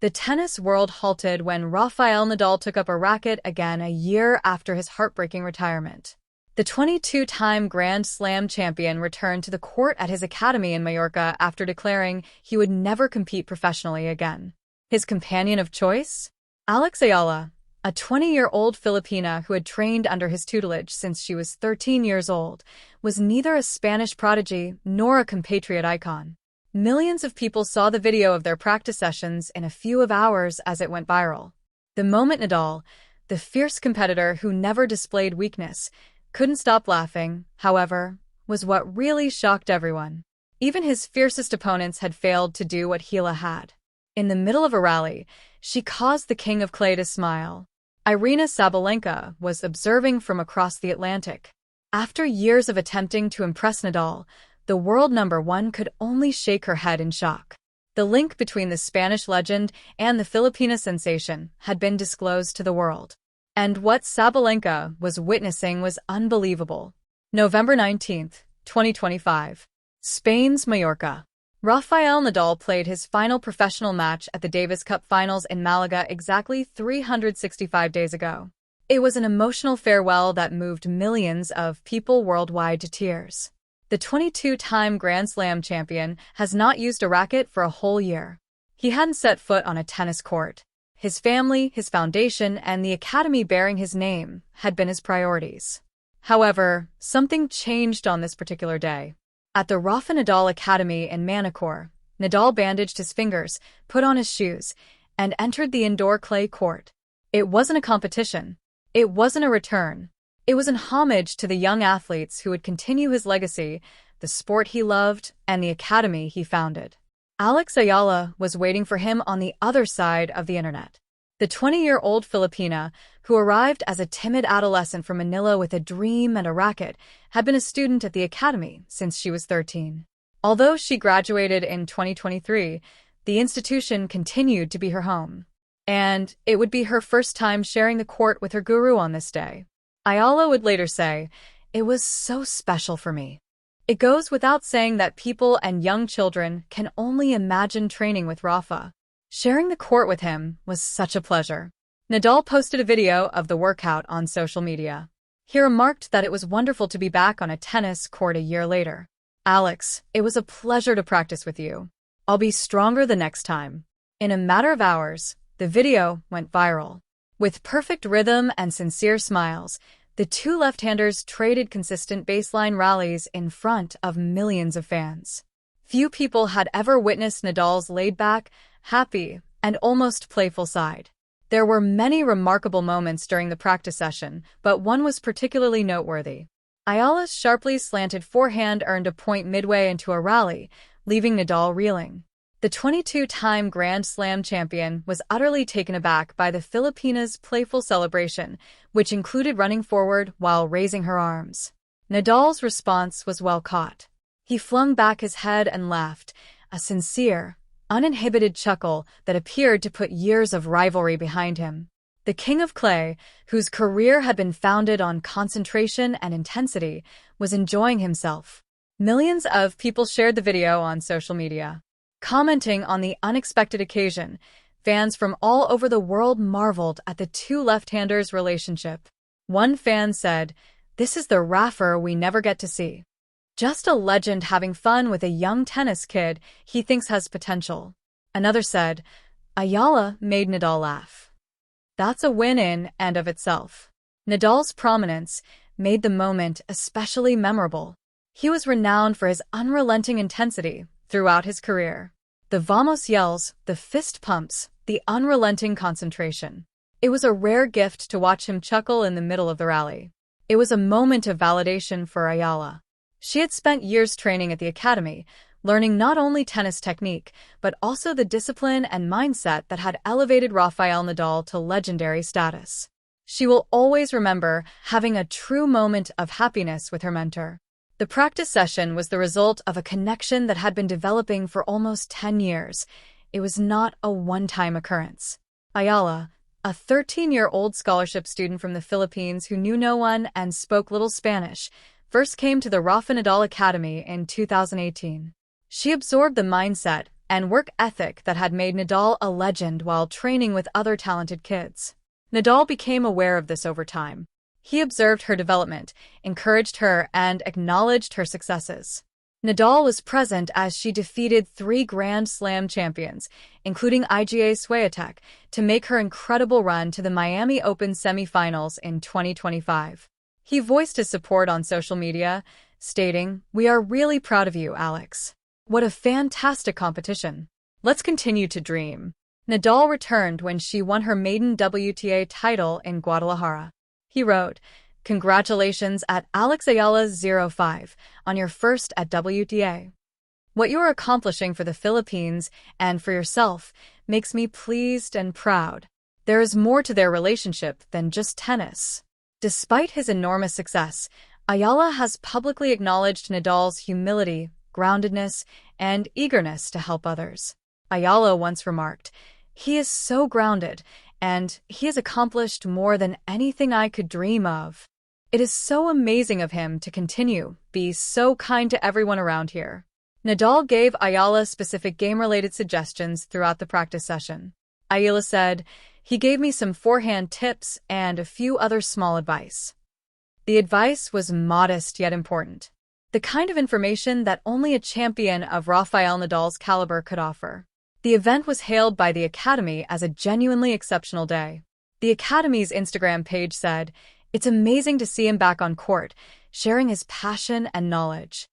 The tennis world halted when Rafael Nadal took up a racket again a year after his heartbreaking retirement. The 22-time Grand Slam champion returned to the court at his academy in Mallorca after declaring he would never compete professionally again. His companion of choice? Eala, a 20-year-old Filipina who had trained under his tutelage since she was 13 years old, was neither a Spanish prodigy nor a compatriot icon. Millions of people saw the video of their practice sessions in a few hours as it went viral. The moment Nadal, the fierce competitor who never displayed weakness, couldn't stop laughing, however, was what really shocked everyone. Even his fiercest opponents had failed to do what Eala had. In the middle of a rally, she caused the king of clay to smile. Aryna Sabalenka was observing from across the Atlantic. After years of attempting to impress Nadal, the world number one could only shake her head in shock. The link between the Spanish legend and the Filipina sensation had been disclosed to the world. And what Sabalenka was witnessing was unbelievable. November 19, 2025. Spain's Mallorca. Rafael Nadal played his final professional match at the Davis Cup Finals in Malaga exactly 365 days ago. It was an emotional farewell that moved millions of people worldwide to tears. The 22-time Grand Slam champion has not used a racket for a whole year. He hadn't set foot on a tennis court. His family, his foundation, and the academy bearing his name had been his priorities. However, something changed on this particular day. At the Rafa Nadal Academy in Manacor, Nadal bandaged his fingers, put on his shoes, and entered the indoor clay court. It wasn't a competition. It wasn't a return. It was in homage to the young athletes who would continue his legacy, the sport he loved, and the academy he founded. Eala was waiting for him on the other side of the internet. The 20-year-old Filipina, who arrived as a timid adolescent from Manila with a dream and a racket, had been a student at the academy since she was 13. Although she graduated in 2023, the institution continued to be her home. And it would be her first time sharing the court with her guru on this day. Eala would later say, "It was so special for me." It goes without saying that people and young children can only imagine training with Rafa. Sharing the court with him was such a pleasure. Nadal posted a video of the workout on social media. He remarked that it was wonderful to be back on a tennis court a year later. "Alex, it was a pleasure to practice with you. I'll be stronger the next time." In a matter of hours, the video went viral. With perfect rhythm and sincere smiles, the two left-handers traded consistent baseline rallies in front of millions of fans. Few people had ever witnessed Nadal's laid-back, happy, and almost playful side. There were many remarkable moments during the practice session, but one was particularly noteworthy. Eala's sharply slanted forehand earned a point midway into a rally, leaving Nadal reeling. The 22-time Grand Slam champion was utterly taken aback by the Filipina's playful celebration, which included running forward while raising her arms. Nadal's response was well caught. He flung back his head and laughed, a sincere, uninhibited chuckle that appeared to put years of rivalry behind him. The king of clay, whose career had been founded on concentration and intensity, was enjoying himself. Millions of people shared the video on social media. Commenting on the unexpected occasion, fans from all over the world marveled at the two left-handers' relationship. One fan said, "This is the Rafa we never get to see. Just a legend having fun with a young tennis kid he thinks has potential." Another said, "Eala made Nadal laugh. That's a win in and of itself." Nadal's prominence made the moment especially memorable. He was renowned for his unrelenting intensity throughout his career. The vamos yells, the fist pumps, the unrelenting concentration. It was a rare gift to watch him chuckle in the middle of the rally. It was a moment of validation for Eala. She had spent years training at the academy, learning not only tennis technique, but also the discipline and mindset that had elevated Rafael Nadal to legendary status. She will always remember having a true moment of happiness with her mentor. The practice session was the result of a connection that had been developing for almost 10 years. It was not a one-time occurrence. Eala, a 13-year-old scholarship student from the Philippines who knew no one and spoke little Spanish, first came to the Rafa Nadal Academy in 2018. She absorbed the mindset, and work ethic that had made Nadal a legend while training with other talented kids. Nadal became aware of this over time. He observed her development, encouraged her, and acknowledged her successes. Nadal was present as she defeated 3 Grand Slam champions, including Iga Swiatek, to make her incredible run to the Miami Open semifinals in 2025. He voiced his support on social media, stating, "We are really proud of you, Alex. What a fantastic competition. Let's continue to dream." Nadal returned when she won her maiden WTA title in Guadalajara. He wrote, "Congratulations at Alex Eala 05 on your first at WTA. What you are accomplishing for the Philippines and for yourself makes me pleased and proud. There is more to their relationship than just tennis." Despite his enormous success, Eala has publicly acknowledged Nadal's humility, groundedness, and eagerness to help others. Eala once remarked, "He is so grounded, and he has accomplished more than anything I could dream of. It is so amazing of him to continue, be so kind to everyone around here." Nadal gave Eala specific game-related suggestions throughout the practice session. Eala said, "He gave me some forehand tips and a few other small advice. The advice was modest yet important. The kind of information that only a champion of Rafael Nadal's caliber could offer." The event was hailed by the Academy as a genuinely exceptional day. The Academy's Instagram page said, "It's amazing to see him back on court, sharing his passion and knowledge."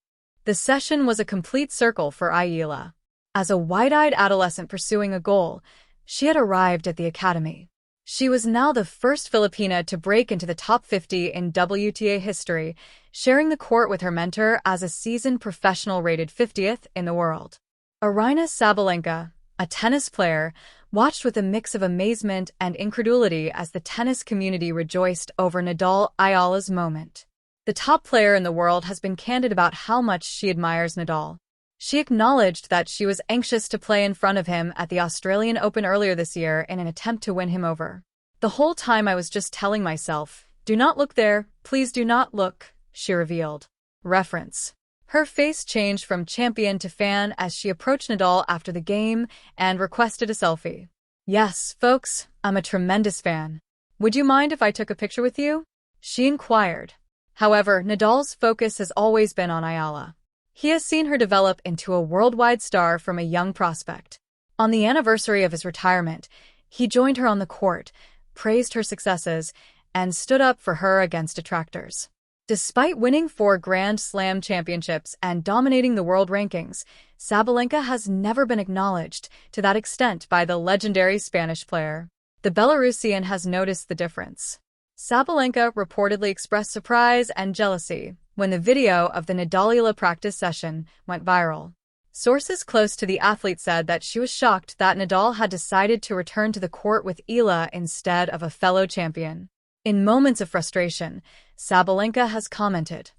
The session was a complete circle for Eala. As a wide-eyed adolescent pursuing a goal, she had arrived at the Academy. She was now the first Filipina to break into the top 50 in WTA history, sharing the court with her mentor as a seasoned professional rated 50th in the world. Aryna Sabalenka, a tennis player, watched with a mix of amazement and incredulity as the tennis community rejoiced over Nadal-Eala's moment. The top player in the world has been candid about how much she admires Nadal. She acknowledged that she was anxious to play in front of him at the Australian Open earlier this year in an attempt to win him over. "The whole time I was just telling myself, 'Do not look there, please do not look,'" she revealed. Reference. Her face changed from champion to fan as she approached Nadal after the game and requested a selfie. "Yes, folks, I'm a tremendous fan. Would you mind if I took a picture with you?" she inquired. However, Nadal's focus has always been on Eala. He has seen her develop into a worldwide star from a young prospect. On the anniversary of his retirement, he joined her on the court, praised her successes, and stood up for her against detractors. Despite winning 4 Grand Slam championships and dominating the world rankings, Sabalenka has never been acknowledged to that extent by the legendary Spanish player. The Belarusian has noticed the difference. Sabalenka reportedly expressed surprise and jealousy when the video of the Nadal-Eala practice session went viral. Sources close to the athlete said that she was shocked that Nadal had decided to return to the court with Eala instead of a fellow champion. In moments of frustration, Sabalenka has commented,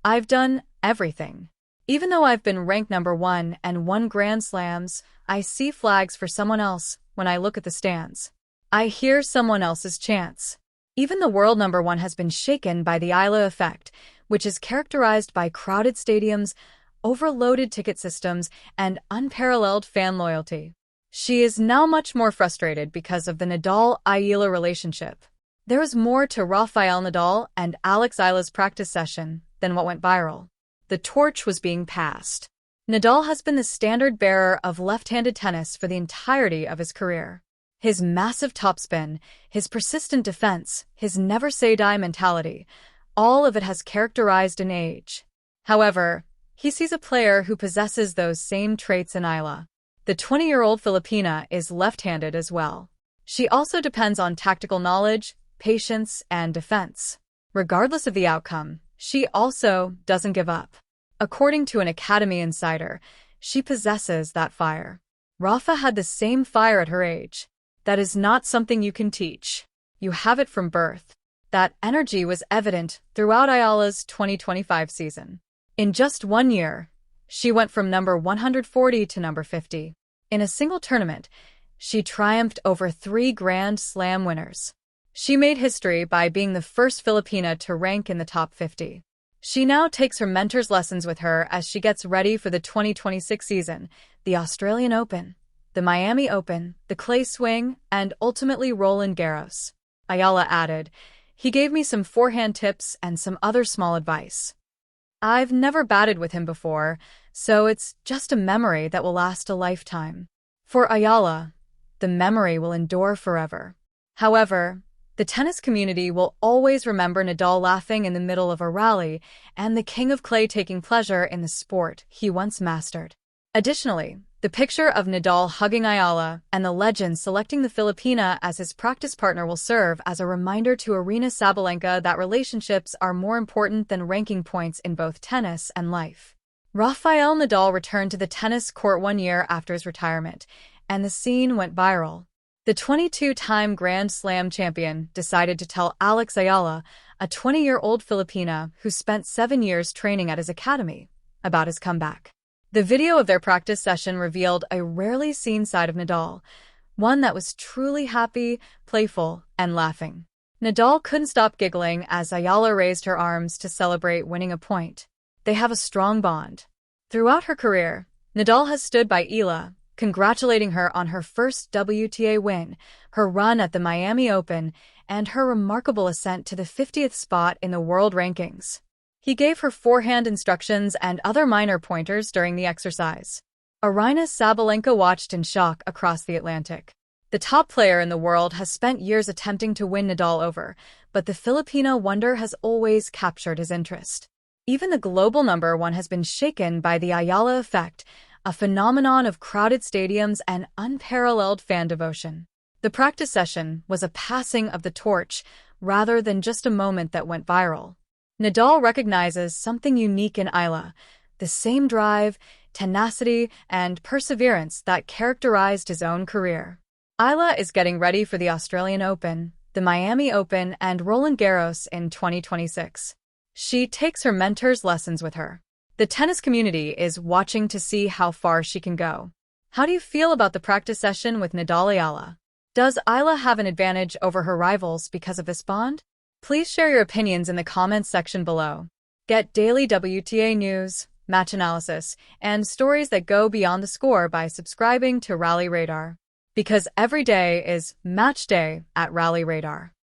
"I've done everything. Even though I've been ranked #1 and won Grand Slams, I see flags for someone else when I look at the stands. I hear someone else's chants." Even the world #1 has been shaken by the Eala effect, which is characterized by crowded stadiums, overloaded ticket systems, and unparalleled fan loyalty. She is now much more frustrated because of the Nadal-Eala relationship. There is more to Rafael Nadal and Alex Eala's practice session than what went viral. The torch was being passed. Nadal has been the standard bearer of left-handed tennis for the entirety of his career. His massive topspin, his persistent defense, his never-say-die mentality, all of it has characterized an age. However, he sees a player who possesses those same traits in Eala. The 20-year-old Filipina is left-handed as well. She also depends on tactical knowledge, patience, and defense. Regardless of the outcome, she also doesn't give up. According to an Academy insider, she possesses that fire. Rafa had the same fire at her age. That is not something you can teach. You have it from birth. That energy was evident throughout Eala's 2025 season. In just 1 year, she went from number 140 to number 50. In a single tournament, she triumphed over 3 Grand Slam winners. She made history by being the first Filipina to rank in the top 50. She now takes her mentor's lessons with her as she gets ready for the 2026 season, the Australian Open, the Miami Open, the clay swing, and ultimately Roland Garros. Eala added, "He gave me some forehand tips and some other small advice. I've never batted with him before, so it's just a memory that will last a lifetime." For Eala, the memory will endure forever. However, the tennis community will always remember Nadal laughing in the middle of a rally and the king of clay taking pleasure in the sport he once mastered. Additionally, the picture of Nadal hugging Eala and the legend selecting the Filipina as his practice partner will serve as a reminder to Aryna Sabalenka that relationships are more important than ranking points in both tennis and life. Rafael Nadal returned to the tennis court 1 year after his retirement, and the scene went viral. The 22-time Grand Slam champion decided to tell Alex Eala, a 20-year-old Filipina who spent 7 years training at his academy, about his comeback. The video of their practice session revealed a rarely seen side of Nadal, one that was truly happy, playful, and laughing. Nadal couldn't stop giggling as Eala raised her arms to celebrate winning a point. They have a strong bond. Throughout her career, Nadal has stood by Eala, congratulating her on her first WTA win, her run at the Miami Open, and her remarkable ascent to the 50th spot in the world rankings. He gave her forehand instructions and other minor pointers during the exercise. Aryna Sabalenka watched in shock across the Atlantic. The top player in the world has spent years attempting to win Nadal over, but the Filipino wonder has always captured his interest. Even the global #1 has been shaken by the Eala effect, a phenomenon of crowded stadiums and unparalleled fan devotion. The practice session was a passing of the torch rather than just a moment that went viral. Nadal recognizes something unique in Eala, the same drive, tenacity, and perseverance that characterized his own career. Eala is getting ready for the Australian Open, the Miami Open, and Roland Garros in 2026. She takes her mentor's lessons with her. The tennis community is watching to see how far she can go. How do you feel about the practice session with Nadal Eala? Does Eala have an advantage over her rivals because of this bond? Please share your opinions in the comments section below. Get daily WTA news, match analysis, and stories that go beyond the score by subscribing to Rally Radar. Because every day is match day at Rally Radar.